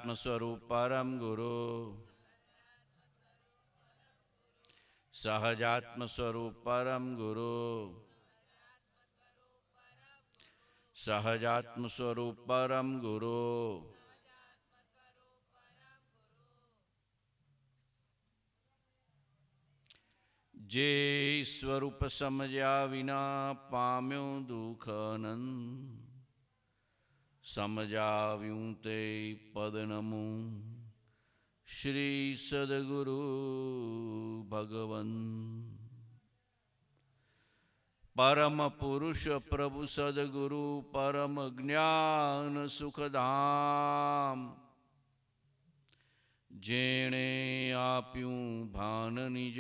સહજાત્મ સ્વરૂપ પરમ ગુરુ સહજાત્મ સ્વરૂપ પરમ ગુરુ સહજાત્મ સ્વરૂપ પરમ ગુરુ જે સ્વરૂપ સમજ્યા વિના પામ્યો દુઃખનંદ સમજાવ્યું તે પદનમું શ્રી સદગુરુ ભગવન પરમ પુરુષ પ્રભુ સદગુરુ પરમ જ્ઞાન સુખધામ જેણે આપ્યું ભાન નિજ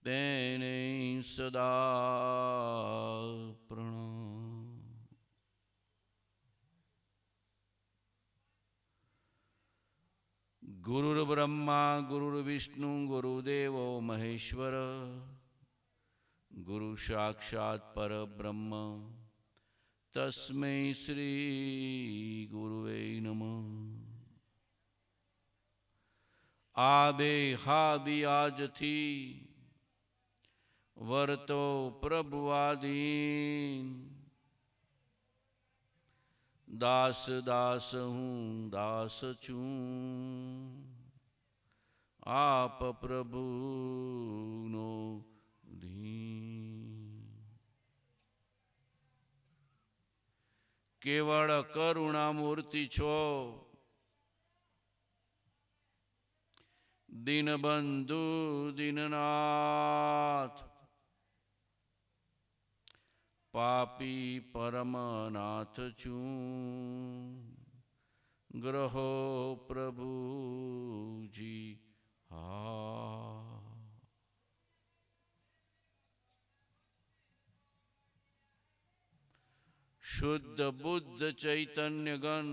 તેને સદા પ્રણામ. ગુરુર્બ્રહ્મા ગુરુર્વિષ્ણુ ગુરુદેવો મહેશ્વર ગુરુ સાક્ષાત પરબ્રહ્મ તસ્મૈ શ્રી ગુરુવે નમઃ. આદેહાદિ આજથી વર્તો પ્રભુઆધીન દાસ દાસ હું દાસ છું આપ પ્રભુનો ધીન. કેવળ કરુણામૂર્તિ છો દીનબંધુ દીનનાથ પાપી પરમનાથ છું ગ્રહો પ્રભુજી હા. શુદ્ધ બુદ્ધ ચૈતન્ય ગણ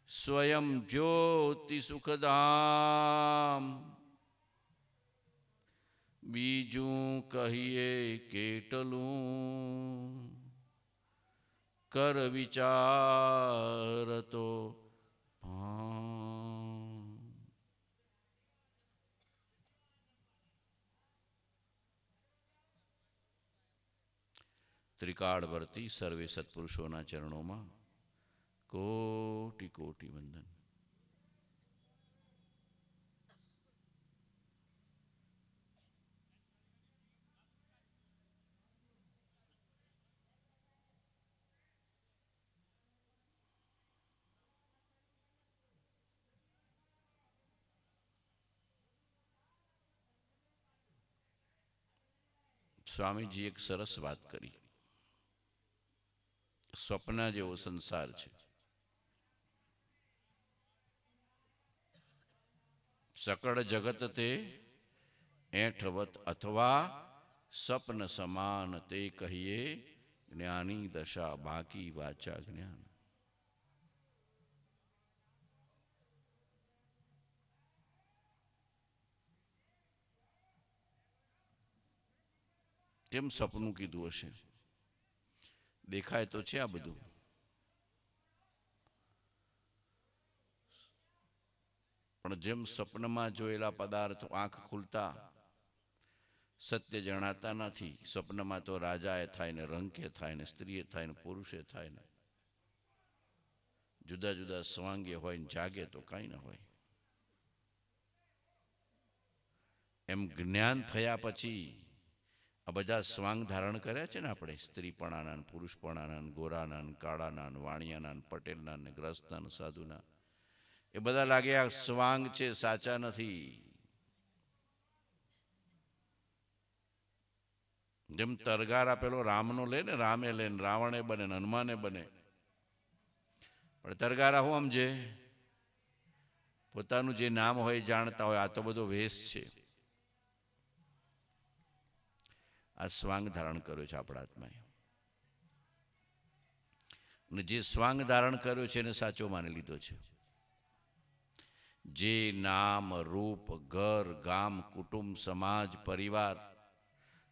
સ્વયં જ્યોતિ સુખધામ બીજું કહીએ કેટલું કર વિચાર તો ત્રિકાળવર્તી સર્વે સત્પુરુષોના ચરણોમાં કોટી કોટી વંદન. સ્વામીજી એક સરસ વાત કરી. સ્વપ્ન જેવો સંસાર છે. સકળ જગત તે એઠવત અથવા સ્વપ્ન સમાન તે કહીએ જ્ઞાની દશા બાકી વાચા જ્ઞાન. કેમ સપનું કીધું હશે? દેખાય તો છે આ બધું, પણ જેમ સ્વપ્નમાં જોયેલા પદાર્થો આંખ ખુલતા સત્ય જણાતા નથી. સ્વપ્નમાં તો રાજાએ થાય ને રંકે થાય ને સ્ત્રીએ થાય ને પુરુષે થાય ને જુદા જુદા સ્વાંગે હોય ને જાગે તો કાંઈ ન હોય. એમ જ્ઞાન થયા પછી આ બધા સ્વાંગ ધારણ કર્યા છે ને આપણે, સ્ત્રીપણાના, પુરુષપણાના, ગોરાના, કાળાના, વાણિયાના, પટેલના ને ગ્રસ્તના ને સાધુના, એ બધા લાગે આ સ્વાંગ છે, સાચા નથી. જેમ તરગારા પેલો રામનો લે ને, રામે લે ને રાવણે બને ને હનુમાને બને, પણ તરગારા હું સમજે? પોતાનું જે નામ હોય જાણતા હોય આ તો બધો વેશ છે. આ સ્વાંગ ધારણ કર્યો છે આપણા આત્માએ, અને જે સ્વાંગ ધારણ કર્યો છે એને સાચો માની લીધો છે. જે નામ રૂપ ઘર ગામ કુટુંબ સમાજ પરિવાર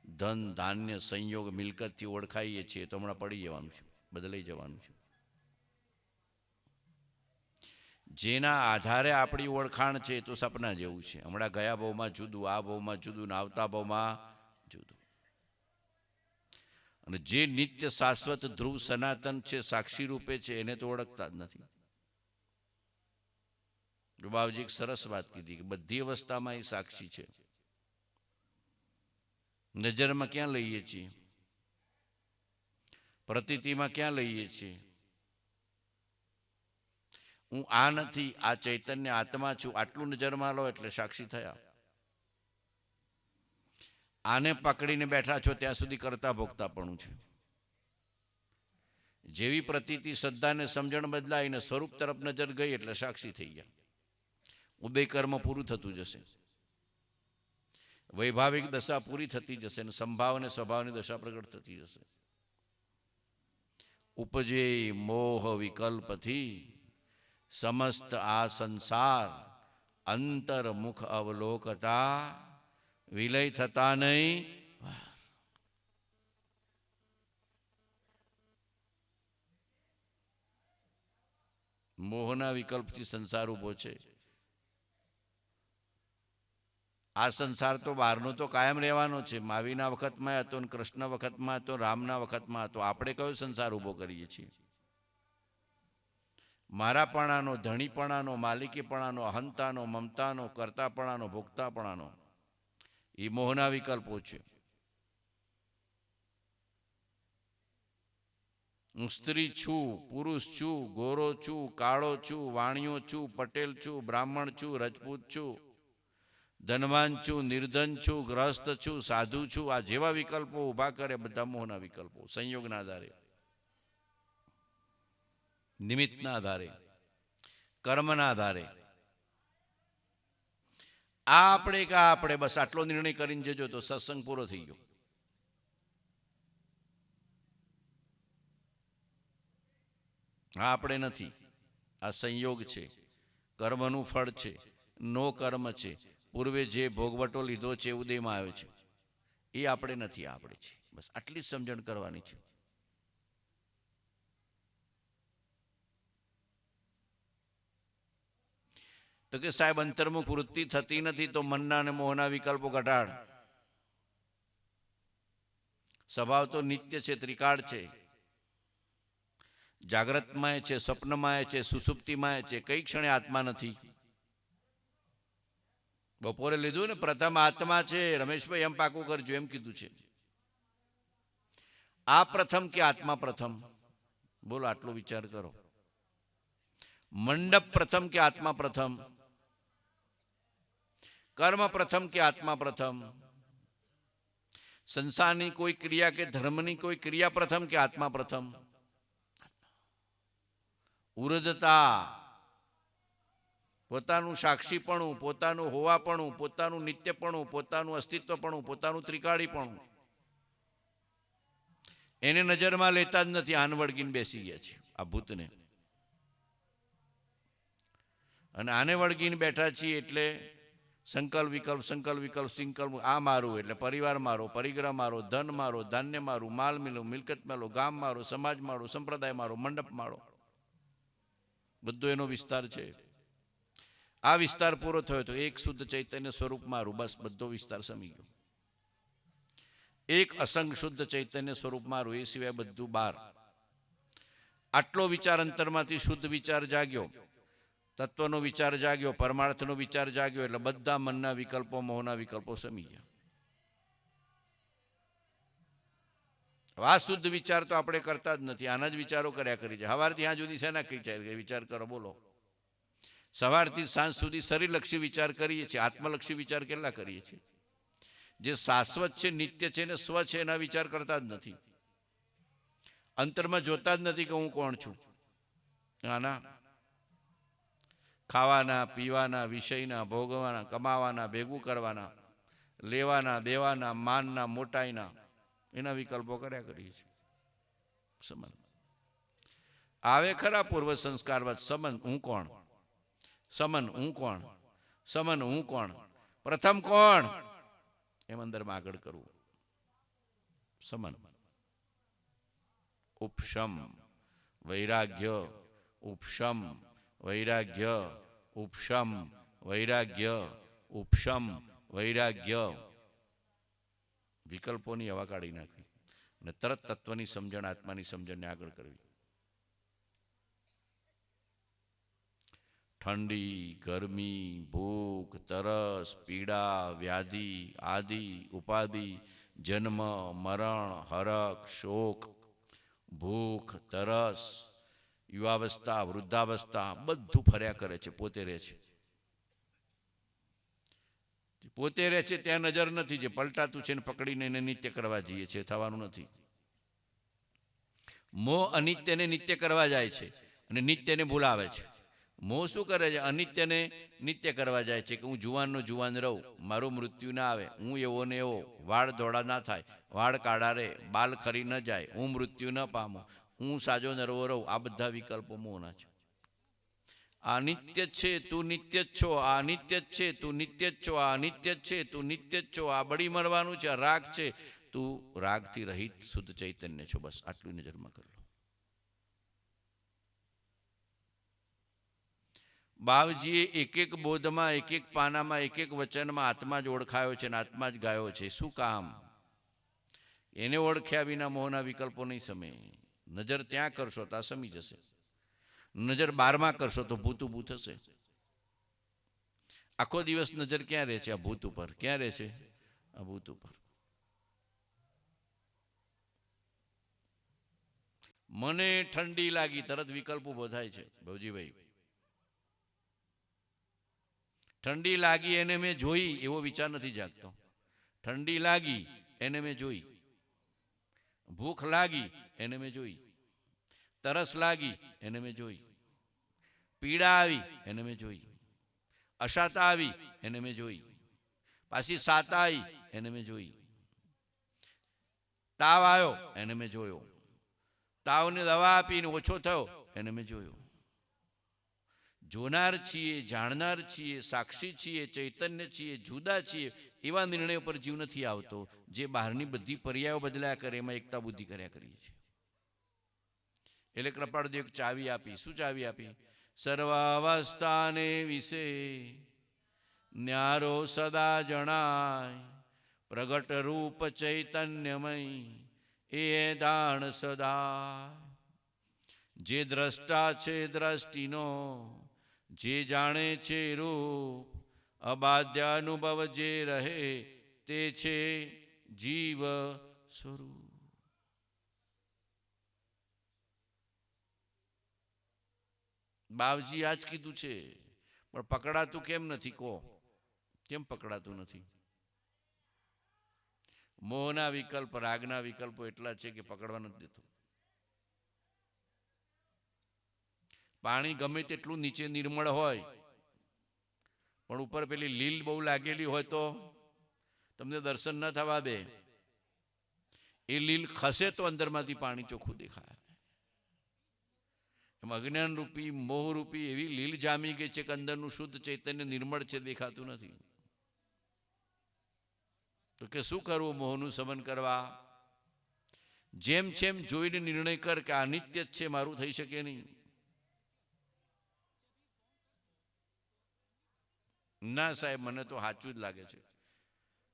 ધન ધાન્ય સંયોગ મિલકતથી ઓળખાઈએ છીએ તો હમણાં પડી જવાનું છે. બદલાઈ જવાનું છે. જેના આધારે આપણી ઓળખાણ છે તો સપના જેવું છે. હમણાં ગયા ભાવમાં જુદું, આ ભાવમાં જુદું, ને આવતા ભાવમાં જુદું. અને જે નિત્ય શાશ્વત ધ્રુવ સનાતન છે, સાક્ષી રૂપે છે, એને તો ઓળખતા જ નથી. બાબુજી એક સરસ વાત કીધી કે બધી અવસ્થામાં એ સાક્ષી છે. નજરમાં ક્યાં લઈએ છીએ, પ્રતીતિમાં ક્યાં લઈએ છીએ? હું આ નથી, આ ચૈતન્ય આત્મા છું, આટલું નજરમાં લો એટલે સાક્ષી થયા. આને પકડીને બેઠા છો ત્યાં સુધી કરતા ભોગતા પણ છે. જેવી પ્રતીતિ શ્રદ્ધાને સમજણ બદલાઈને સ્વરૂપ તરફ નજર ગઈ એટલે સાક્ષી થઈ ગયા. ઉદય કર્મ પૂરું થતું જશે, વૈભાવિક દશા પૂરી થતી જશે, અને સંભાવ અને સ્વભાવની દશા પ્રગટ થતી જશે. ઉપજે મોહ વિકલ્પથી સમસ્ત આ સંસાર, અંતર્મુખ અવલોકતા વિલય થતા નહીં. મોહના વિકલ્પથી સંસાર ઉભો છે. આ સંસાર તો બહારનો તો કાયમ રહેવાનો છે. મહાવીરના વખતમાં હતો, ને કૃષ્ણ વખતમાં હતો, રામના વખતમાં હતો. આપણે કયો સંસાર ઉભો કરીએ છીએ? મારાપણાનો, ધણીપણાનો, માલિકીપણાનો, અહંતાનો, મમતાનો, કર્તાપણાનો, ભોગતાપણાનો, એ મોહના વિકલ્પો છે. હું સ્ત્રી છું, પુરુષ છું, ગોરો છું, કાળો છું, વાણિયો છું, પટેલ છું, બ્રાહ્મણ છું, રજપૂત છું, ધનવાન છું, નિર્ધન છું, ગ્રસ્ત છું, સાધુ છું, આ જેવા વિકલ્પો ઉભા કરે બધા મોહના વિકલ્પો. સંયોગના આધારે, નિમિત્તના આધારે, કર્મના આધારે. આપણે બસ આટલો નિર્ણય કરીને જજો તો સત્સંગ પૂરો થઈ ગયો. હા, આપણે નથી. આ સંયોગ છે, કર્મનું ફળ છે, નો કર્મ છે. પૂર્વે જે ભોગવટો લીધો છે, ઉદયમાં આવ્યો છે, એ આપણે નથી, આપણે છે. બસ આટલી જ સમજણ કરવાની છે. તો કે સાહેબ અંતર્મુખ વૃત્તિ થતી નથી, તો મનના અને મોહના વિકલ્પો ઘટાડ. સ્વભાવ તો નિત્ય છે, ત્રિકાળ છે. જાગ્રતમાં છે, સ્વપ્નમાં છે, સુસુપ્તિમાં છે. કઈ ક્ષણે આત્મા નથી? બપોરે લીધું ને, પ્રથમ આત્મા છે. રમેશભાઈ એમ પાકું કરજો, એમ કીધું છે. આ પ્રથમ કે આત્મા પ્રથમ? બોલો, આટલો વિચાર કરો. મંડપ પ્રથમ કે આત્મા પ્રથમ? કર્મ પ્રથમ કે આત્મા પ્રથમ? સંસારની કોઈ ક્રિયા કે ધર્મની કોઈ ક્રિયા પ્રથમ કે આત્મા પ્રથમ? ઉર્ધતા, પોતાનું સાક્ષીપણું, પોતાનું હોવાપણું, પોતાનું નિત્યપણું, પોતાનું અસ્તિત્વપણું, પોતાનું ત્રિકાળીપણું, એને નજરમાં લેતા જ નથી. આન વળગીને બેસી ગયા છે આ ભૂતને. અને આને વળગીને બેઠા છીએ એટલે સંકલ્પ વિકલ્પ, સંકલ્પ વિકલ્પ, સંકલ્પ. આ મારું એટલે પરિવાર મારો, પરિગ્રહ મારો, ધન મારો, ધાન્ય મારું, માલ મિલું, મિલકત મેલો, ગામ મારો, સમાજ મારો, સંપ્રદાય મારો, મંડપ મારો, બધો એનો વિસ્તાર છે. આ વિસ્તાર પૂરો થયો તો એક શુદ્ધ ચૈતન્ય સ્વરૂપ મારું, બસ બધો વિસ્તાર સમી ગયો. એક અસંગ શુદ્ધ ચૈતન્ય સ્વરૂપ મારું, એ સિવાય બધું બહાર. આટલો વિચાર અંતરમાંથી શુદ્ધ વિચાર જાગ્યો, તત્વનો વિચાર જાગ્યો, પરમાર્થનો વિચાર જાગ્યો, એટલે બધા મનના વિકલ્પો, મોહના વિકલ્પો સમી ગયા. આ શુદ્ધ વિચાર તો આપણે કરતા જ નથી. આના જ વિચારો કર્યા કરી છે. સવારથી ત્યાં સુધી શેના વિચાર કરો બોલો? સવારથી સાંજ સુધી શરીરલક્ષી વિચાર કરીએ છીએ. આત્મલક્ષી વિચાર કેટલા કરીએ છીએ? જે શાશ્વત છે, નિત્ય છે ને સ્વ છે, એના વિચાર કરતા જ નથી. અંતરમાં જોતા જ નથી કે હું કોણ છું. આના ખાવાના, પીવાના, વિષયના, ભોગવાના, કમાવાના, ભેગું કરવાના, લેવાના, દેવાના, માનના, મોટાઈના, એના વિકલ્પો કર્યા કરીએ છીએ. સમન આવે ખરા પૂર્વ સંસ્કારવાદ. સમન હું કોણ? સમન હું કોણ? સમન હું કોણ? પ્રથમ કોણ? એમ અંદરમાં આગળ કરવું. સમન ઉપશમ વૈરાગ્ય ઉપશમ વૈરાગ્ય ઉપશમ વૈરાગ્ય ઉપશમ વૈરાગ્ય. વિકલ્પોની હવા કાઢી નાખવી અને તરત તત્વની સમજણ, આત્માની સમજણને આગળ કરવી. ઠંડી, ગરમી, ભૂખ, તરસ, પીડા, વ્યાધિ, આદિ, ઉપાધિ, જન્મ, મરણ, હરખ, શોક, ભૂખ, તરસ, યુવાવસ્થા, વૃદ્ધાવસ્થા બધું ફર્યા કરે છે, પોતે રહે છે. પોતે રહે છે ત્યાં નજર નથી. જે પલટાતું છે ને પકડીને એને નિત્ય કરવા જઈએ છે, થવાનું નથી. મોહ અનિત્યને નિત્ય કરવા જાય છે અને નિત્યને ભૂલાવે છે. મોહ શું કરે છે? અનિત્યને નિત્ય કરવા જાય છે કે હું જુવાનનો જુવાન રહું, મારું મૃત્યુ ના આવે, હું એવો ને એવો, વાળ ધોળા ના થાય, વાળ કાળા રહે, બાલ ખરી ન જાય, હું મૃત્યુ ન પામું, હું સાજો નરવો રહું. આ બધા વિકલ્પો મોહના છે. આ નિત્ય છે, તું નિત્ય જ છો. આ નિત્ય જ છે, તું નિત્ય જ છો. આ નિત્ય જ છે, તું નિત્ય જ છો. આ બળી મરવાનું છે. આ રાગ છે, તું રાગથી રહિત શુદ્ધ ચૈતન્ય છો. બસ આટલું નજરમાં કરી લો. બાવજીએ એક એક બોધમાં, એક એક પાનામાં, એક એક વચનમાં આત્મા જ ઓળખાયો છે અને આત્મા જ ગાયો છે. શું કામ? એને ઓળખ્યા વિના મોહના વિકલ્પો નહીં સમે. નજર ત્યાં કરશો તો આ સમી જશે. નજર બારમાં કરશો તો ભૂતું ભૂત હશે. આખો દિવસ નજર ક્યાં રહે છે? આ ભૂત ઉપર. ક્યાં રહે છે? આ ભૂત ઉપર. મને ઠંડી લાગી, તરત વિકલ્પ ઉભો થાય છે. ભવજીભાઈ, ઠંડી લાગી એને મેં જોઈ એવો વિચાર નથી જાગતો. ઠંડી લાગી એને મેં જોઈ, ભૂખ લાગી એને મેં જોઈ, તરસ લાગી એને મેં જોઈ, પીડા આવી એને મેં જોઈ, અશાતા આવી એને મેં જોઈ, પાછી સાતા આવી એને મેં જોઈ, તાવ આવ્યો એને મેં જોયો, તાવને દવા આપીને ઓછો થયો એને મેં જોયો. જોનાર છીએ, જાણનાર છીએ, સાક્ષી છીએ, ચૈતન્ય છીએ, જુદા છીએ એવા નિર્ણય પર જીવ નથી આવતો. જે બહારની બધી પર્યાયો બદલ્યા કરે એમાં એકતા બુદ્ધિ કર્યા કરીએ છીએ. એટલે કૃપાળદેવ એક ચાવી આપી. શું ચાવી આપી? સર્વાવસ્થાને વિશે ન્યારો સદા જણાય, પ્રગટ રૂપ ચૈતન્યમય એ દાણ સદા. જે દ્રષ્ટા છે દ્રષ્ટિનો, જે જાણે છે રૂપ, અબાધ્ય અનુભવ જે રહે તે છે જીવ સ્વરૂપ. બાવજી આ જ કીધું છે, પણ પકડાતું કેમ નથી? કહો, કેમ પકડાતું નથી? મોહના વિકલ્પ, રાગના વિકલ્પો એટલા છે કે પકડવા નથી દેતો. પાણી ગમે તેટલું નીચે નિર્મળ હોય પણ ઉપર પેલી લીલ બહુ લાગેલી હોય તો તમને દર્શન ન થવા દે. એ લીલ ખસે તો અંદરમાંથી પાણી ચોખ્ખું દેખાય. એમ અજ્ઞાન રૂપી, મોહ રૂપી એવી લીલ જામી ગઈ છે કે અંદરનું શુદ્ધ ચૈતન્ય નિર્મળ છે, દેખાતું નથી. તો કે શું કરવું મોહનું શમન કરવા? જેમ જેમ જોઈને નિર્ણય કર કે આ નિત્ય જ છે, મારું થઈ શકે નહીં. ના સાહેબ, મને તો સાચું જ લાગે છે.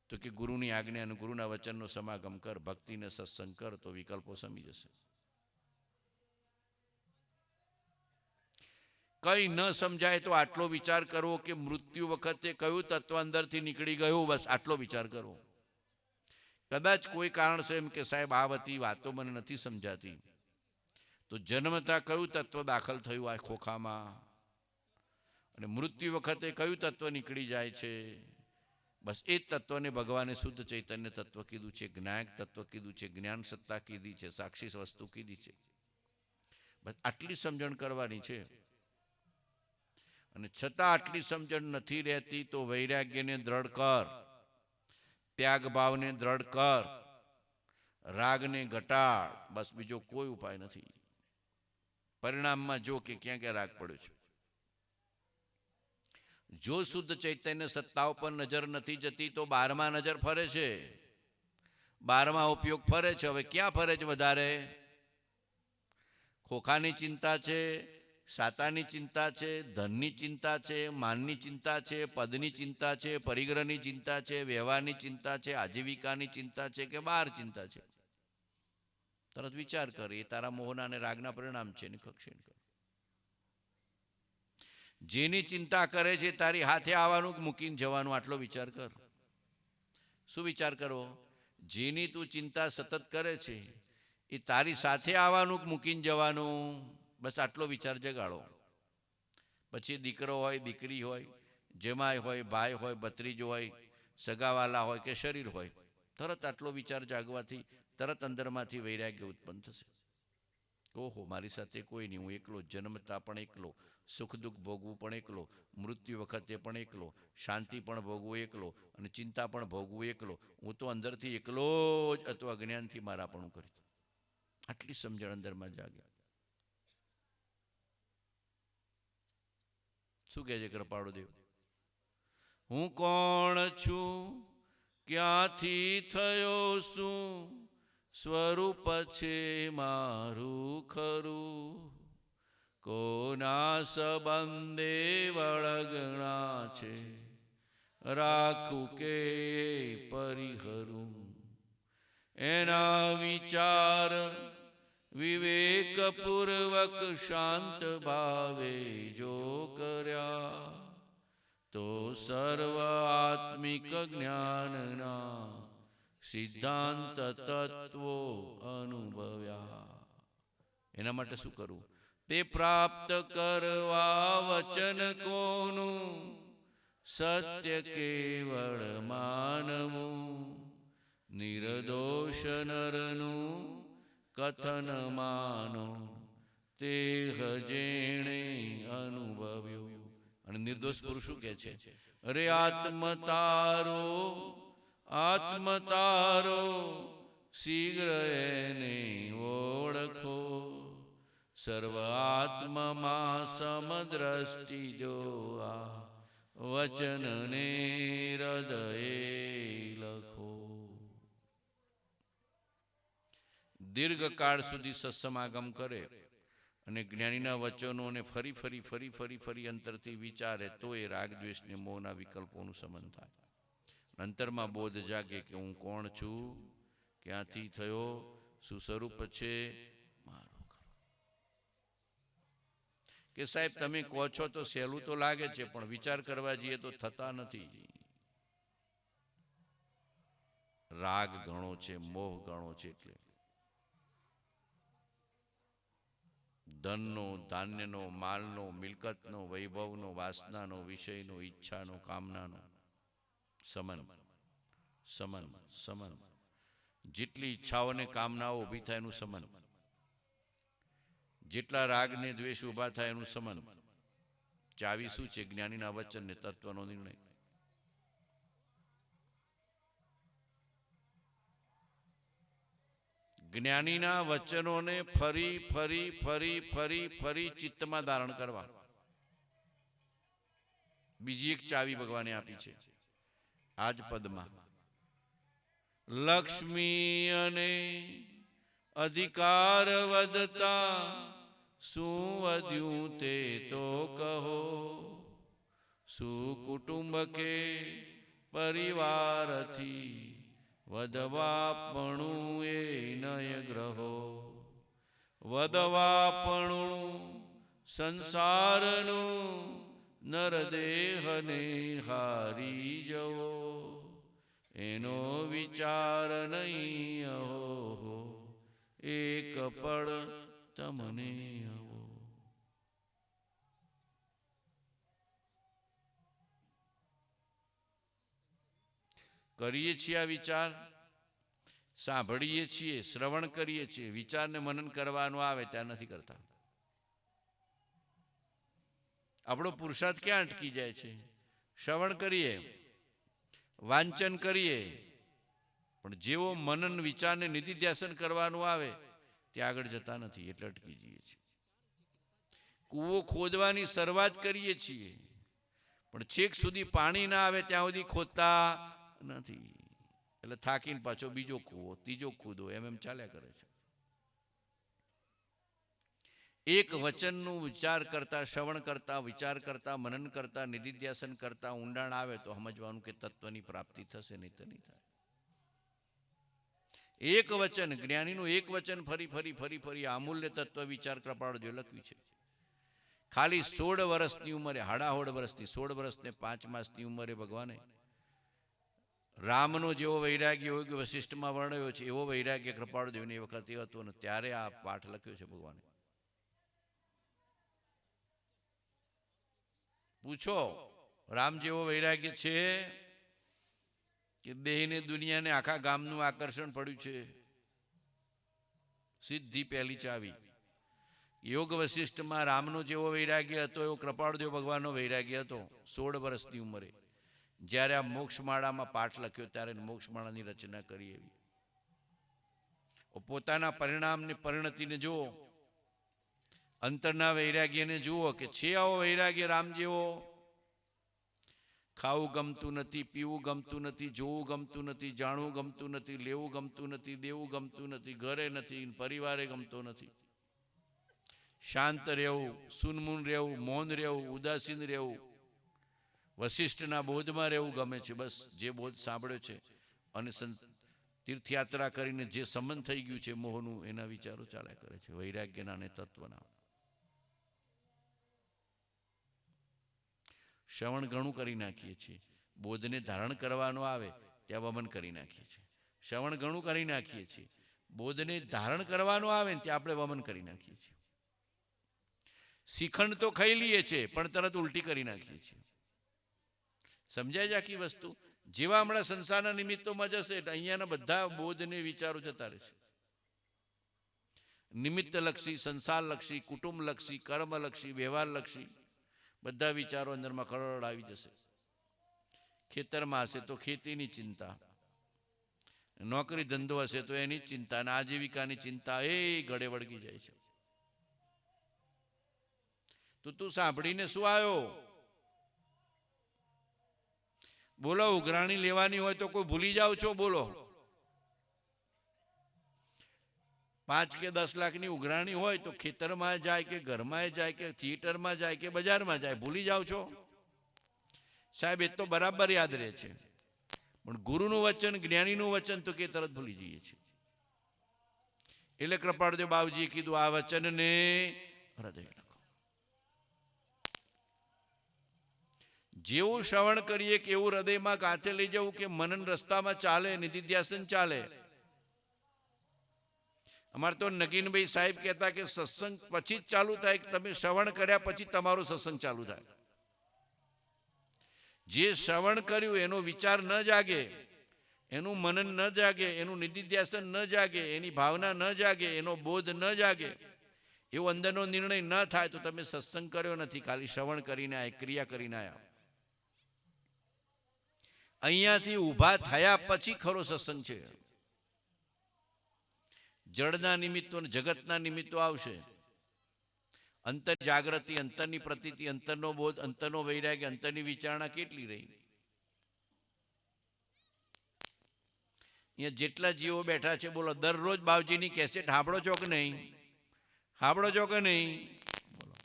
તો કે ગુરુની આજ્ઞા અને ગુરુના વચનનો સમાગમ કર, ભક્તિને સત્સંગ કર, તો વિકલ્પો સમી જશે. કઈ ન સમજાય તો આટલો વિચાર કરવો કે મૃત્યુ વખતે કયું તત્વ અંદરથી નીકળી ગયું, બસ આટલો વિચાર કરવો. કદાચ કોઈ કારણસર એમ કે સાહેબ આ બધી વાતો મને નથી સમજાતી, તો જન્મતા કયું તત્વ દાખલ થયું આ ખોખામાં, અને મૃત્યુ વખતે કયું તત્વ નીકળી જાય છે, બસ એ જ તત્વને ભગવાને શુદ્ધ ચૈતન્ય તત્વ કીધું છે, જ્ઞાયક તત્વ કીધું છે, જ્ઞાન સત્તા કીધી છે, સાક્ષી વસ્તુ કીધી છે. બસ આટલી સમજણ કરવાની છે. અને છતાં આટલી સમજણ નથી રહેતી તો વૈરાગ્યને દ્રઢ કર, ત્યાગ ભાવને દ્રઢ કર, રાગને ઘટાડ. બસ બીજો કોઈ ઉપાય નથી. પરિણામમાં જો કે ક્યાં ક્યાં રાગ પડ્યો છે. જો શુદ્ધ ચૈતન્ય સત્તા ઉપર નજર નથી જતી તો 12માં નજર ફરે છે, 12માં ઉપયોગ ફરે છે. હવે ક્યાં ફરે છે વધારે? ખોખાની ચિંતા છે, સાતાની ચિંતા છે, ધનની ચિંતા છે, માનની ચિંતા છે, પદની ચિંતા છે, પરિગ્રહની ચિંતા છે, વ્યવહારની ચિંતા છે, આજીવિકાની ચિંતા છે કે બહાર ચિંતા છે, તરત વિચાર કર. એ તારા મોહના અને રાગના પરિણામ છે. કક્ષીણ કર. જેની ચિંતા કરે છે તારી હાથે આવવાનું મૂકીને જવાનું, આટલો વિચાર કર. શું વિચાર કરવો? જેની તું ચિંતા સતત કરે છે એ તારી સાથે આવવાનું મૂકીને જવાનું, બસ આટલો વિચાર જગાડો. પછી દીકરો હોય, દીકરી હોય, જમાઈ હોય, ભાઈ હોય, ભત્રીજો હોય, સગાવાલા હોય કે શરીર હોય, તરત આટલો વિચાર જાગવાથી તરત અંદરમાંથી વૈરાગ્ય ઉત્પન્ન થશે. ઓહો, મારી સાથે કોઈ નહીં, હું એકલો, જન્મતા પણ એકલો, સુખ દુઃખ ભોગવું પણ એકલો, મૃત્યુ વખતે પણ એકલો, શાંતિ પણ ભોગવું એકલો અને ચિંતા પણ ભોગવું એકલો. હું તો અંદરથી એકલો જ હતો, અજ્ઞાનથી મારા પણ હું કરી. આટલી સમજણ અંદરમાં જાગે. શું કહે છે કૃપાળુ દેવ? હું કોણ છું, ક્યાંથી થયો શું, સ્વરૂપ છે મારું ખરું, કોના સંબંધે વળગણા છે, રાખું કે પરિહરું. એના વિચાર વિવેકપૂર્વક શાંત ભાવે જો કર્યા, તો સર્વ આત્મિક જ્ઞાનના સિદ્ધાંત તત્વો અનુભવ્યા. એના માટે શું કરવું? તે પ્રાપ્ત કરવા વચન કોનું, સત્ય કેવળ માનવું, નિર્દોષ નરનું કથન માનો, તે જેણે અનુભવ્યું. અને નિર્દોષ પુરુષ શું કહે છે? અરે આત્મતારો, આત્મતારો, શીઘ્ર એને ઓળખો, સર્વ આત્મમાં સમદ્રષ્ટિ જો આ વચનને હૃદયે લખો. દીર્ઘકાળ સુધી સત્સમાગમ કરે અને જ્ઞાનીના વચનોને ફરી ફરી ફરી ફરી ફરી અંતરથી વિચારે તો એ રાગ દ્વેષને મોહના વિકલ્પોનું સમન થાય. અંતરમાં બોધ જાગે કે હું કોણ છું, ક્યાંથી થયો, શું સ્વરૂપ છે મારું ખરું. કે સાહેબ તમે કહો છો તો સહેલું તો લાગે છે, પણ વિચાર કરવા જઈએ તો થતા નથી. રાગ ઘણો છે, મોહ ઘણો છે. એટલે ધનનો, ધાન્યનો, માલનો, મિલકતનો, વૈભવનો, વાસનાનો, વિષયનો, ઈચ્છાનો, કામનાનો સમન સમન સમન. જેટલી ઈચ્છાઓને કામનાઓ ઊભી થાય એનું સમન, જેટલા રાગને દ્વેષ ઊભા થાય એનું સમન. ચાવી શું છે? જ્ઞાનીના વચન ને તત્વનો નિર્ણય. જ્ઞાનીના વચનોને ફરી ફરી ફરી ફરી ફરી ચિત્તમાં ધારણ કરવા. બીજી એક ચાવી ભગવાને આપી છે આજ પદમાં. લક્ષ્મી અને અધિકાર વધતા શું વધ્યું તે તો કહો, શું કુટુંબ કે પરિવારથી વધવાપણું એ નય ગ્રહો, વધવાપણું સંસારનું નરદેહને હારી જવો, એનો વિચાર નહીં અહો, એક પળ તમને આવો. કરીએ છીએ આ વિચાર, સાંભળીએ છીએ, શ્રવણ કરીએ છીએ, વિચારને મનન કરવાનું આવે ત્યાં નથી કરતા. આપણો પુરુષાર્થ ક્યાં અટકી જાય છે? શ્રવણ કરીએ, વાંચન કરીએ, પણ જેવો મનન વિચારને નિધિધ્યાસન કરવાનું આવે ત્યાં આગળ જતા નથી, એટલે અટકી જઈએ છીએ. કૂવો ખોદવાની શરૂઆત કરીએ છીએ, પણ છેક સુધી પાણી ના આવે ત્યાં સુધી ખોદતા નથી, એટલે થાકીને પાછો બીજો કૂવો, ત્રીજો કૂદો, એમ ચાલ્યા કરે છે. એક વચનનું વિચાર કરતા, શ્રવણ કરતા, વિચાર કરતા, મનન કરતા, નિધિધ્યાસન કરતા ઊંડાણ આવે તો સમજવાનું કે તત્વની પ્રાપ્તિ થશે, નહીં તો નહીં થાય. એક વચન, જ્ઞાનીનું એક વચન ફરી ફરી ફરી ફરી અમૂલ્ય તત્વ વિચાર કૃપાળદેવે લખ્યું છે. ખાલી 16 વર્ષની ઉંમરે, 16.5 વર્ષથી 16 વર્ષને 5 માસની ઉંમરે ભગવાને રામનો જેવો વૈરાગ્ય યોગ વશિષ્ઠમાં વર્ણવ્યો છે એવો વૈરાગ્ય કૃપાળદેવની વખતે હતો અને ત્યારે આ પાઠ લખ્યો છે ભગવાને. પૂછો, રામ જેવો વૈરાગ્ય છે કે દેહને દુનિયાને આખા ગામનું આકર્ષણ પડ્યું છે? સિદ્ધિ પહેલી ચાવી. યોગ વશિષ્ઠમાં રામનો જેવો વૈરાગ્ય હતો એવો કૃપાળદેવ ભગવાનનો વૈરાગ્ય હતો 16 વર્ષની ઉંમરે. જ્યારે આ મોક્ષમાળામાં પાઠ લખ્યો ત્યારે મોક્ષમાળાની રચના કરી. એવી પોતાના પરિણામને, પરિણતિને જુઓ, અંતરના વૈરાગ્યને જુઓ કે છે આવો વૈરાગ્ય રામ જેવો. ખાવું ગમતું નથી, પીવું ગમતું નથી, જોવું ગમતું નથી, જાણવું ગમતું નથી, લેવું ગમતું નથી, દેવું ગમતું નથી, ઘરે નથી, પરિવારે ગમતો નથી. શાંત રહેવું, સુનમૂન રહેવું, મૌન રહેવું, ઉદાસીન રહેવું, વશિષ્ઠના બોધમાં રહેવું ગમે છે. બસ જે બોધ સાંભળ્યો છે અને તીર્થયાત્રા કરીને જે સંબંધ થઈ ગયું છે મોહનું, એના વિચારો ચાલ્યા કરે છે, વૈરાગ્યના અને તત્વના. શ્રવણ ઘણું કરી નાખીએ છીએ, બોધને ધારણ કરવાનો આવે ત્યાં વમન કરી નાખીએ છીએ. શ્રવણ ઘણું કરી નાખીએ છીએ, બોધને ધારણ કરવાનો આવે ને ત્યાં આપણે વમન કરી નાખીએ છીએ. શિખંડ તો ખાઈ લઈએ છીએ પણ તરત ઉલટી કરી નાખીએ છીએ. સમજાય છે આખી વસ્તુ? જેવા હમણાં સંસારના નિમિત્તોમાં જશે એટલે અહીંયાના બધા બોધને વિચારો જતા રહેશે. નિમિત્તલક્ષી, સંસારલક્ષી, કુટુંબલક્ષી, કર્મલક્ષી, વ્યવહારલક્ષી બધા વિચારો અંદરમાં ખરડ આવી જશે. ખેતરમાં હશે તો ખેતીની ચિંતા, નોકરી ધંધો હશે તો એની ચિંતા, અને આજીવિકાની ચિંતા એ ગળે વળગી જાય છે. તો તું સાંભળીને શું આવ્યો? બોલો, ઉઘરાણી લેવાની હોય તો કોઈ ભૂલી જાઓ છો? બોલો, 5 કે 10 લાખની ઉઘરાણી હોય તો ખેતરમાં જાય કે ઘરમાં જાય કે થિયેટરમાં જાય કે બજારમાં જાય, ભૂલી જાઓ છો? સાહેબ એ તો બરાબર યાદ રહે છે, પણ ગુરુનું વચન, જ્ઞાનીનું વચન તો કે તરત ભૂલી જઈએ છીએ. એટલે કૃપાળદેવ બાવજીએ કીધું આ વચનને હૃદય લખો. જેવું શ્રવણ કરીએ કે એવું હૃદયમાં કાંથે લઈ જવું કે મનન રસ્તામાં ચાલે, નિધિધ્યાસન ચાલે. અમારે તો નગીનભાઈ સાહેબ કહેતા કે સત્સંગ પછી જ ચાલુ થાય, કે તમે શ્રવણ કર્યા પછી તમારું સત્સંગ ચાલુ થાય. જે શ્રવણ કર્યું એનો વિચાર ન જાગે, એનું મનન ન જાગે, એનું નિધિધ્યાસન ન જાગે, એની ભાવના ન જાગે, એનો બોધ ન જાગે, એવો અંદરનો નિર્ણય ન થાય તો તમે સત્સંગ કર્યો નથી, ખાલી શ્રવણ કરીને આયા, ક્રિયા કરીને આયા. અહીંયાથી ઊભા થયા પછી ખરો સત્સંગ છે. જળના નિમિત્તો, જગતના નિમિત્તો આવશે. અંતર જાગૃતિ, અંતરની પ્રતીતિ, અંતરનો બોધ, અંતરનો વૈરાગ્ય, અંતરની વિચારણા કેટલી રહી? અહીંયા જેટલા જીવો બેઠા છે બોલો, દરરોજ બાવજીની કેસેટ સાંભળો છો કે નહીં? સાંભળો છો કે નહીં? બોલો,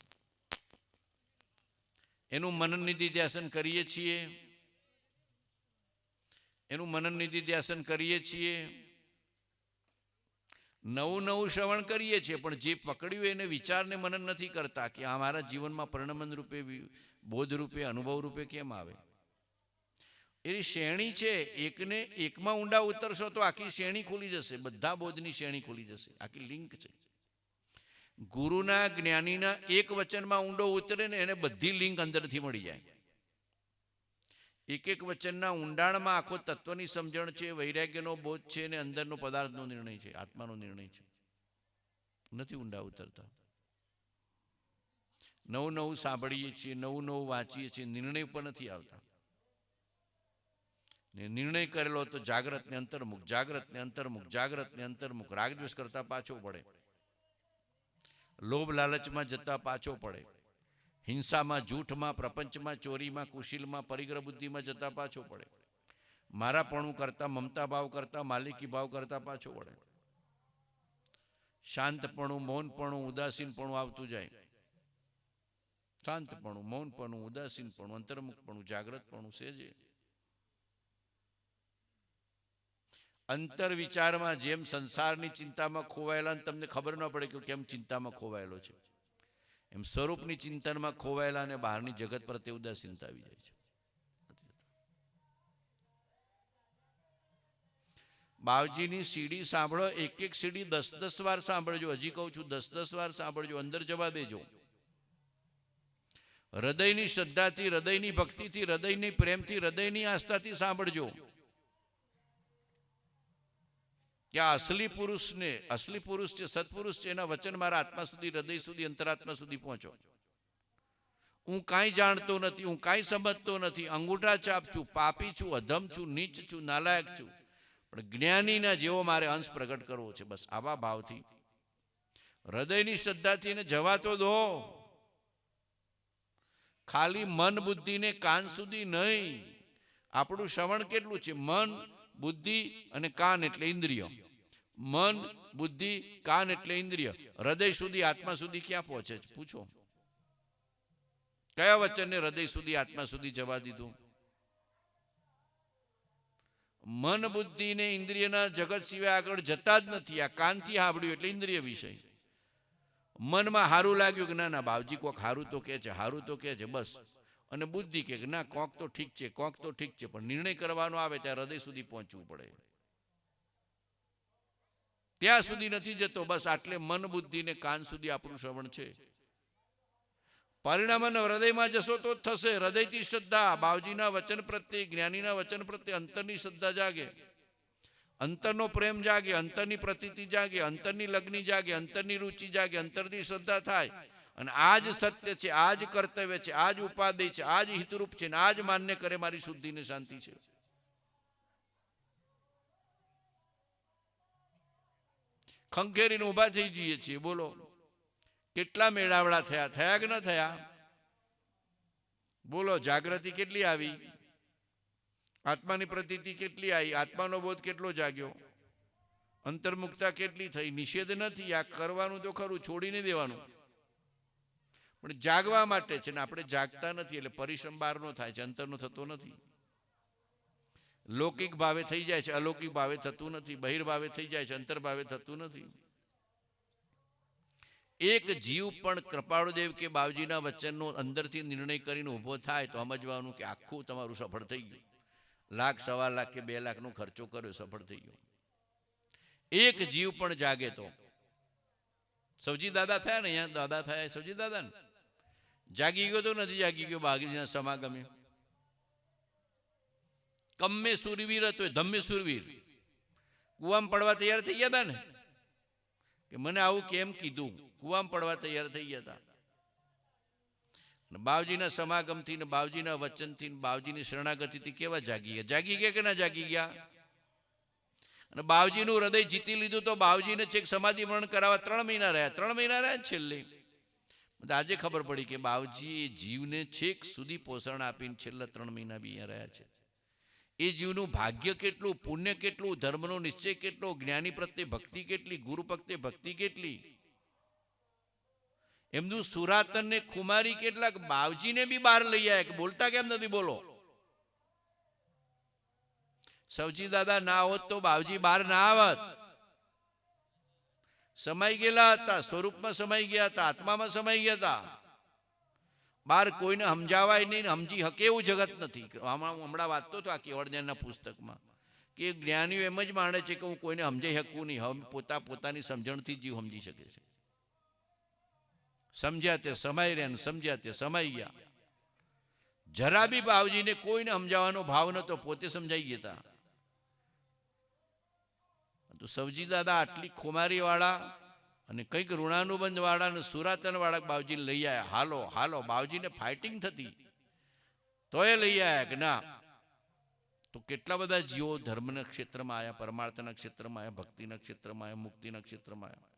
એનું મનન નિધિધ્યાસન કરીએ છીએ? એનું મનન નિધિધ્યાસન કરીએ છીએ? નવું નવું શ્રવણ કરીએ છીએ પણ જે પકડ્યું એને વિચારને મનન નથી કરતા કે આ મારા જીવનમાં પરિણમન રૂપે, બોધ રૂપે, અનુભવ રૂપે કેમ આવે. એની શ્રેણી છે, એકને એકમાં ઊંડા ઉતરશો તો આખી શ્રેણી ખુલી જશે, બધા બોધની શ્રેણી ખુલી જશે, આખી લિંક છે. ગુરુના, જ્ઞાનીના એક વચનમાં ઊંડો ઉતરે ને એને બધી લિંક અંદરથી મળી જાય. એક એક વચનના ઊંડાણમાં આખો તત્વની સમજણ છે, વૈરાગ્યનો બોધ છે, અને અંદરનો પદાર્થનો નિર્ણય છે, આત્માનો નિર્ણય છે. નથી ઊંડા ઉતરતા. નવું નવું સાંભળીએ છીએ, નવું નવું વાંચીએ છીએ, નિર્ણય પણ નથી આવતા. નિર્ણય કરેલો તો જાગ્રત ને અંતર્મુખ, જાગ્રત ને અંતર્મુખ, જાગ્રત ને અંતર્મુખ, રાગદ્વેષ કરતા પાછો પડે, લોભ લાલચમાં જતા પાછો પડે, હિંસામાં, જૂઠમાં, પ્રપંચમાં, ચોરીમાં, કુશીલમાં, પરિગ્રહ બુદ્ધિમાં જતા પાછો પડે, મારાપણું કરતા, મમતા ભાવ કરતા, માલિકી ભાવ કરતા પાછો પડે. શાંતપણું, મૌનપણું, ઉદાસીનપણું આવતું જાય. શાંતપણું, મૌનપણું, ઉદાસીનપણું, અંતર્મુખપણું, જાગ્રતપણું સેજે. અંતર વિચારમાં જેમ સંસારની ચિંતામાં ખોવાયેલા તમને ખબર ન પડે કે કેમ ચિંતામાં ખોવાયેલો છે, એમ સ્વરૂપની ચિંતનમાં ખોવાયેલા અને બહારની જગત પ્રત્યે ઉદાસીનતા આવી જાય છે. બાવજીની સીડી સાંભળો, એક એક સીડી 10-10 વાર સાંભળજો. હજી કહું છું 10-10 વાર સાંભળજો, અંદર જવા દેજો. હૃદયની શ્રદ્ધાથી, હૃદયની ભક્તિથી, હૃદયની પ્રેમથી, હૃદયની આસ્થાથી સાંભળજો કે આ અસલી પુરુષને, અસલી પુરુષ છે, સત્પુરુષ છે, એના વચન મારા આત્મા સુધી, હૃદય સુધી, અંતરાત્મા સુધી પહોંચો. હું કાંઈ જાણતો નથી, હું કાંઈ સમજતો નથી, અંગૂઠા ચાપ છું, પાપી છું, અધમ છું, નીચ છું, નાલાયક છું, પણ જ્ઞાનીના જેવો મારે અંશ પ્રગટ કરવો છે. બસ આવા ભાવથી, હૃદયની શ્રદ્ધાથી એને જવા તો દો. ખાલી મન બુદ્ધિને કાન સુધી નહીં. આપણું શ્રવણ કેટલું છે? મન, બુદ્ધિ અને કાન એટલે ઇન્દ્રિય. મન, બુદ્ધિ, કાન એટલે ઇન્દ્રિય. હૃદય સુધી, આત્મા સુધી ક્યાં પહોંચે છે? પૂછો. કયા વચનને હૃદય સુધી, આત્મા સુધી જવા દીધું? મન, બુદ્ધિ ને ઇન્દ્રિયના જગત સિવાય આગળ જતા જ નથી. આ કાનથી સાંભળ્યું એટલે ઇન્દ્રિય વિષય. મનમાં સારું લાગ્યું કે ના ના બાવજી કોક સારું તો કે છે, સારું તો કે છે, બસ. અને બુદ્ધિ કે ના કોક તો ઠીક છે, કોક તો ઠીક છે, પણ નિર્ણય કરવાનો આવે ત્યારે હૃદય સુધી પહોંચવું પડે. ત્યાં સુધી નથી જતો. બસ આટલે મન, બુદ્ધિ ને કાન સુધી આપણું શ્રવણ છે. પરિણામ હૃદયમાં જશો તો જ થશે. હૃદયથી શ્રદ્ધા, બાવજીના વચન પ્રત્યે, જ્ઞાનીના વચન પ્રત્યે અંતરની શ્રદ્ધા જાગે, અંતરનો પ્રેમ જાગે, અંતરની પ્રતીતિ જાગે, અંતરની લગ્ની જાગે, અંતરની રુચિ જાગે, અંતરની શ્રદ્ધા થાય. અને આ જ સત્ય છે, આ જ કર્તવ્ય છે, આ જ ઉપાદેય છે, આ જ હિતરૂપ છે, આ જ માન્ય કરે મારી શુદ્ધિ ને શાંતિ છે. ખંખેરીને ઊભા થઈ જઈએ છીએ. બોલો કેટલા મેળાવડા થયા? થયા કે ન થયા? બોલો જાગૃતિ કેટલી આવી? આત્માની પ્રતીતિ કેટલી આવી? આત્માનો બોધ કેટલો જાગ્યો? અંતર્મુક્તા કેટલી થઈ? નિષેધ નથી, આ કરવાનું તો ખરું, છોડીને દેવાનું, પણ જાગવા માટે છે ને. આપણે જાગતા નથી એટલે પરિશ્રમ બહારનો થાય છે, અંતરનો થતો નથી. લૌકિક ભાવે થઈ જાય છે, અલૌકિક ભાવે થતું નથી. બહિર્ભાવે થઈ જાય છે, અંતર્ભાવે થતું નથી. એક જીવ પણ કૃપાળુદેવ કે બાવજીના વચનનો અંદરથી નિર્ણય કરીને ઊભો થાય તો સમજવાનું કે આખું તમારું સફળ થઈ ગયું. 1,00,000, 1.25 કે 2 લાખનો ખર્ચો કર્યો, સફળ થઈ ગયો. એક જીવ પણ જાગે તો. સૌજી દાદા થયા ને, અહીંયા દાદા થયા, સૌજી દાદા ને જાગી ગયો તો નથી જાગી ગયો? બાવજીના સમાગમે કમ્મે સુરવીર હતો, ધમ્મે સુરવીર. કુવામાં પડવા તૈયાર થઈ ગયા હતા ને, કે મને આવું કેમ કીધું? કુવામાં પડવા તૈયાર થઈ ગયા હતા. બાવજીના સમાગમથી ને બાવજીના વચનથી ને બાવજીની શરણાગતિથી કેવા જાગી ગયા? જાગી ગયા કે ના જાગી ગયા? અને બાવજીનું હૃદય જીતી લીધું તો બાવજીને છેક સમાધિ મરણ કરાવવા 3 મહિના રહ્યા. 3 મહિના રહ્યા છેલ્લે. આજે ખબર પડી કે બાવજી એ જીવને છેક સુધી પોષણ આપીને છેલ્લા 3 મહિના બી અહીંયા રહ્યા છે. એ જીવનું ભાગ્ય કેટલું, પુણ્ય કેટલું, ધર્મનો નિશ્ચય કેટલો, જ્ઞાની પ્રત્યે ભક્તિ કેટલી, ગુરુ પ્રત્યે ભક્તિ કેટલી, એમનું સુરાતન ને ખુમારી કેટલાક. બાવજીને બી બહાર લઈ આવ્યા. બોલતા કેમ નથી? બોલો. સૌજી દાદા ના હોત તો બાવજી બહાર ના આવત. સમાઈ ગયેલા હતા, સ્વરૂપમાં સમાઈ ગયા હતા, આત્મામાં સમાઈ ગયા હતા. બહાર કોઈને સમજાવાય નહીં, સમજી હકે એવું જગત નથી. હમણાં વાંચતો હતો આ કેવળજ્ઞાનના પુસ્તકમાં કે જ્ઞાનીઓ એમ જ માને છે કે હું કોઈને સમજાઈ શકું નહીં. પોતાની સમજણથી જીવ સમજી શકે છે. સમજ્યા તે સમાઈ રહ્યા ને સમજ્યા તે સમાઈ ગયા. જરા બી બાવજીને કોઈને સમજાવવાનો ભાવ નતો, પોતે સમજાઈ ગયા. તો સૌજી દાદા આટલી ખુમારી વાળા અને કંઈક ઋણાનુબંધ વાળા અને સુરાતન વાળા બાવજીને લઈ આવ્યા. હાલો હાલો. બાવજીને ફાઇટિંગ થતી તો એ લઈ આવ્યા કે ના. તો કેટલા બધા જીવો ધર્મના ક્ષેત્રમાં આવ્યા, પરમાર્થના ક્ષેત્રમાં આવ્યા, ભક્તિના ક્ષેત્રમાં આવ્યા, મુક્તિના ક્ષેત્રમાં આવ્યા.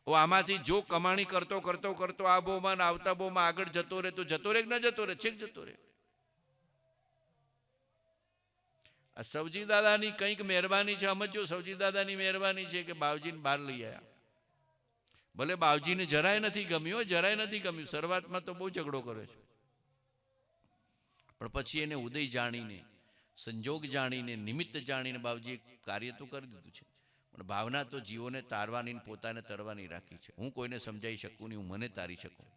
આમાંથી જો કમાણી કરતો કરતો કરતો આ બોમાં આવતા બોમાં આગળ જતો રહે તો જતો રહે કે ન જતો રહે? છેક જતો રહે. આ સવજી દાદાની કંઈક મહેરબાની છે. સમજો, સવજી દાદાની મહેરબાની છે કે બાવજીને બહાર લઈ આવ્યા. ભલે બાવજીને જરાય નથી ગમ્યું, જરાય નથી ગમ્યું. શરૂઆતમાં તો બહુ ઝઘડો કર્યો છે, પણ પછી એને ઉદય જાણીને, સંજોગ જાણીને, નિમિત્ત જાણીને બાવજીએ કાર્ય તો કરી દીધું છે. પણ ભાવના તો જીવોને તારવાની ને પોતાને તરવાની રાખી છે. હું કોઈને સમજાવી શકું નહીં, હું મને તારી શકું.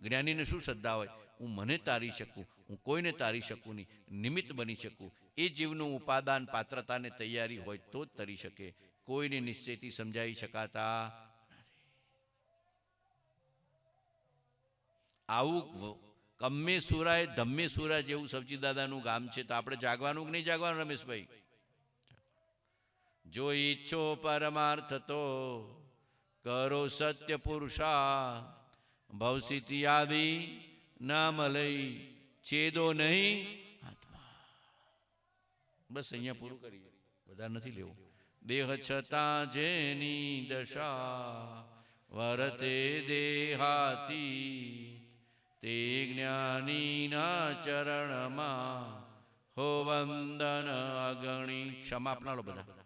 જ્ઞાનીને શું શ્રદ્ધા હોય? હું મને તારી શકું, હું કોઈને તારી શકું નહીં, નિમિત્ત બની શકું. એ જીવનું ઉપાદાન, પાત્રતાને તૈયારી હોય તો જ તરી શકે. કોઈને નિશ્ચયથી સમજાવી શકાતા નથી. આવું કમ્મે સુરાય ધમ્મે સુરા જેવું સબજી દાદાનું ગામ છે. તો આપણે જાગવાનું કે નહીં જાગવાનું રમેશભાઈ? જો ઈચ્છો પરમાર્થ તો કરો સત્ય પુરુષા, ભવસ્થિતિ આવી નામ લઈ છેદો નહીં આત્મા. બસ અહીંયા પૂરું કરીએ, બધા નથી લેવું. દેહ છતાં જેની દશા વરતે દેહાતી, તે જ્ઞાનીના ચરણમાં હો વંદન અગણી. ક્ષમા આપનારો બધા.